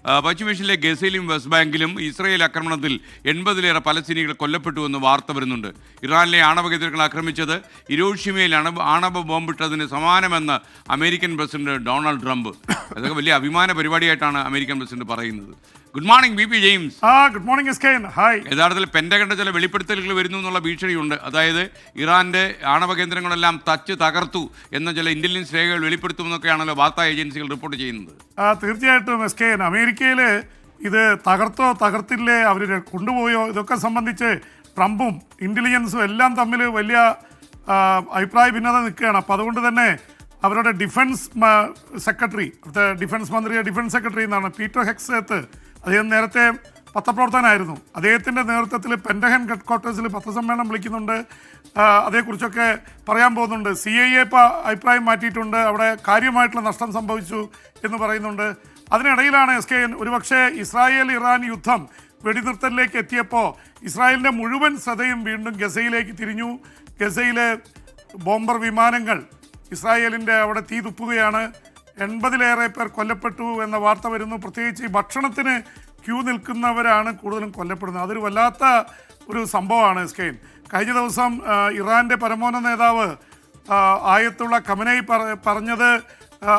പശ്ചിമേഷ്യയിലെ ഗസയിലും west ബാങ്കിലും Israel ആക്രമണത്തിൽ 80-ലേറെ പലസ്തീനികൾ കൊല്ലപ്പെട്ടുവെന്ന് വാർത്ത വരുന്നുണ്ട്. ഇറാനിലെ ആണവ കേന്ദ്രങ്ങൾ ആക്രമിച്ചത് ഹിരോഷിമയിൽ ആണവ ബോംബിട്ടതിന് സമാനമെന്ന് അമേരിക്കൻ പ്രസിഡന്റ് ഡൊണാൾഡ് ട്രംപ്. അതൊക്കെ വലിയ അഭിമാന പരിപാടിയായിട്ടാണ് അമേരിക്കൻ പ്രസിഡന്റ് പറയുന്നത്. Good morning B P James. Good morning എസ്കേൻ. ഹായ്. യഥാർത്ഥത്തിൽ പെന്റഗണിന്റെ ചില വെളിപ്പെടുത്തലുകൾ വരുന്നു എന്നുള്ള ഭീഷണിയുണ്ട്. അതായത് ഇറാന്റെ ആണവ കേന്ദ്രങ്ങളെല്ലാം തകർത്തു എന്ന ചില ഇന്റലിജൻസ് രേഖകൾ വെളിപ്പെടുത്തുമെന്നൊക്കെയാണല്ലോ വാർത്താ ഏജൻസികൾ റിപ്പോർട്ട് ചെയ്യുന്നത്. തീർച്ചയായിട്ടും എസ്കേൻ, അമേരിക്കയിൽ ഇത് തകർത്തോ തകർത്തില്ലേ, അവർ കൊണ്ടുപോയോ, ഇതൊക്കെ സംബന്ധിച്ച് ട്രംപും ഇന്റലിജൻസും എല്ലാം തമ്മിൽ വലിയ അഭിപ്രായ ഭിന്നത നിൽക്കുകയാണ്. അപ്പോൾ അതുകൊണ്ട് തന്നെ അവരുടെ ഡിഫൻസ് സെക്രട്ടറി, ഡിഫൻസ് സെക്രട്ടറി എന്നാണ് പീറ്റർ ഹെക്സേത്ത്. അദ്ദേഹം നേരത്തെ പത്രപ്രവർത്തകനായിരുന്നു. അദ്ദേഹത്തിൻ്റെ നേതൃത്വത്തിൽ പെൻറ്റഗൺ ഹെഡ് ക്വാർട്ടേഴ്സിൽ പത്രസമ്മേളനം വിളിക്കുന്നുണ്ട്. അതേക്കുറിച്ചൊക്കെ പറയാൻ പോകുന്നുണ്ട്. CIA അഭിപ്രായം മാറ്റിയിട്ടുണ്ട്, അവിടെ കാര്യമായിട്ടുള്ള നഷ്ടം സംഭവിച്ചു എന്ന് പറയുന്നുണ്ട്. അതിനിടയിലാണ് ഒരുപക്ഷെ ഇസ്രായേൽ ഇറാൻ യുദ്ധം വെടിനിർത്തലിലേക്ക് എത്തിയപ്പോൾ ഇസ്രായേലിൻ്റെ മുഴുവൻ ശ്രദ്ധയും വീണ്ടും ഗസയിലേക്ക് തിരിഞ്ഞു. ഗസയിലെ ബോംബർ വിമാനങ്ങൾ ഇസ്രായേലിൻ്റെ അവിടെ തീ തുപ്പുകയാണ്. 80-ലേറെ പേർ കൊല്ലപ്പെട്ടു എന്ന വാർത്ത വരുന്നു. പ്രത്യേകിച്ച് ഈ ഭക്ഷണത്തിന് ക്യൂ നിൽക്കുന്നവരാണ് കൂടുതലും കൊല്ലപ്പെടുന്നത്. അതൊരു വല്ലാത്ത ഒരു സംഭവമാണ് എസ്കെയിൻ. കഴിഞ്ഞ ദിവസം ഇറാൻ്റെ പരമോന്നത നേതാവ് ആയത്തുള്ള ഖമനയി പറഞ്ഞത്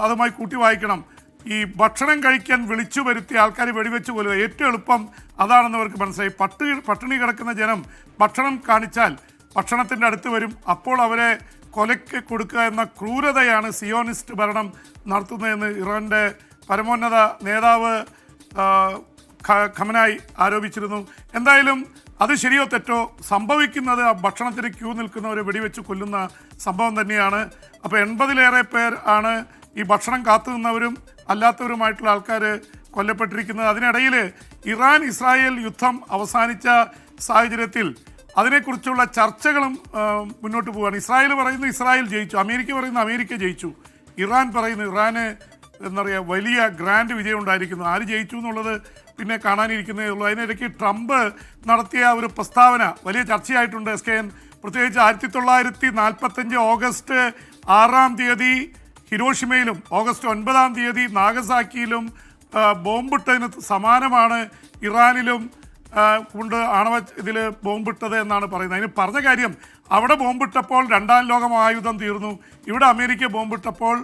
അതുമായി കൂട്ടി വായിക്കണം. ഈ ഭക്ഷണം കഴിക്കാൻ വിളിച്ചു വരുത്തിയ ആൾക്കാർ വെടിവെച്ച് കൊല്ലുക ഏറ്റവും എളുപ്പം അതാണെന്ന് അവർക്ക് മനസ്സിലായി. പട്ടിണി കിടക്കുന്ന ജനം ഭക്ഷണം കാണിച്ചാൽ ഭക്ഷണത്തിൻ്റെ അടുത്ത് വരും, അപ്പോൾ അവരെ കൊലയ്ക്ക് കൊടുക്കുക എന്ന ക്രൂരതയാണ് സിയോണിസ്റ്റ് ഭരണം നടത്തുന്നതെന്ന് ഇറാൻ്റെ പരമോന്നത നേതാവ് ഖമനായി ആരോപിച്ചിരുന്നു. എന്തായാലും അത് ശരിയോ തെറ്റോ, സംഭവിക്കുന്നത് ആ ഭക്ഷണത്തിന് ക്യൂ നിൽക്കുന്നവരെ വെടിവെച്ച് കൊല്ലുന്ന സംഭവം തന്നെയാണ്. അപ്പോൾ 80-ലേറെ പേർ ആണ് ഈ ഭക്ഷണം കാത്തു നിന്നവരും അല്ലാത്തവരുമായിട്ടുള്ള ആൾക്കാർ കൊല്ലപ്പെട്ടിരിക്കുന്നത്. അതിനിടയിൽ ഇറാൻ ഇസ്രായേൽ യുദ്ധം അവസാനിച്ച സാഹചര്യത്തിൽ അതിനെക്കുറിച്ചുള്ള ചർച്ചകളും മുന്നോട്ട് പോവുകയാണ്. ഇസ്രായേൽ പറയുന്നു ഇസ്രായേൽ ജയിച്ചു, അമേരിക്ക പറയുന്നു അമേരിക്ക ജയിച്ചു, ഇറാൻ പറയുന്നു ഇറാന് എന്നറിയാം വലിയ ഗ്രാൻഡ് വിജയം ഉണ്ടായിരിക്കുന്നു. ആര് ജയിച്ചു എന്നുള്ളത് പിന്നെ കാണാനിരിക്കുന്നതേ ഉള്ളൂ. അതിനിടയ്ക്ക് ട്രംപ് നടത്തിയ ഒരു പ്രസ്താവന വലിയ ചർച്ചയായിട്ടുണ്ട് എസ്കെൻ. പ്രത്യേകിച്ച് 1945 ഓഗസ്റ്റ് 6 ഹിരോഷിമയിലും ഓഗസ്റ്റ് 9 നാഗസാക്കിയിലും ബോംബിട്ടതിന് സമാനമാണ് ഇറാനിലും കൊണ്ട് ആണവ ഇതിൽ ബോംബിട്ടത് എന്നാണ് പറയുന്നത്. അതിന് പറഞ്ഞ കാര്യം, അവിടെ ബോംബിട്ടപ്പോൾ 2ാം ലോക മഹായുദ്ധം തീർന്നു, ഇവിടെ അമേരിക്ക ബോംബിട്ടപ്പോൾ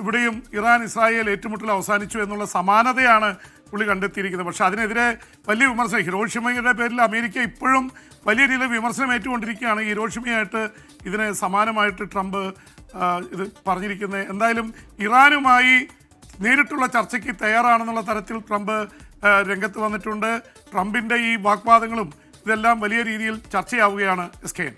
ഇവിടെയും ഇറാൻ ഇസ്രായേൽ ഏറ്റുമുട്ടൽ അവസാനിച്ചു എന്നുള്ള സമാനതയാണ് പുള്ളി കണ്ടെത്തിയിരിക്കുന്നത്. പക്ഷേ അതിനെതിരെ വലിയ വിമർശനം, ഹിരോഷിമയുടെ പേരിൽ അമേരിക്ക ഇപ്പോഴും വലിയ രീതിയിൽ വിമർശനം ഏറ്റുകൊണ്ടിരിക്കുകയാണ്. ഹിരോഷിമയായിട്ട് ഇതിന് സമാനമായിട്ട് ട്രംപ് ഇത് പറഞ്ഞിരിക്കുന്നത്. എന്തായാലും ഇറാനുമായി നേരിട്ടുള്ള ചർച്ചയ്ക്ക് തയ്യാറാണെന്നുള്ള തരത്തിൽ ട്രംപ് രംഗത്ത് വന്നിട്ടുണ്ട്. ട്രംപിൻ്റെ ഈ വാഗ്വാദങ്ങളും ഇതെല്ലാം വലിയ രീതിയിൽ ചർച്ചയാവുകയാണ് എസ്കെൻ.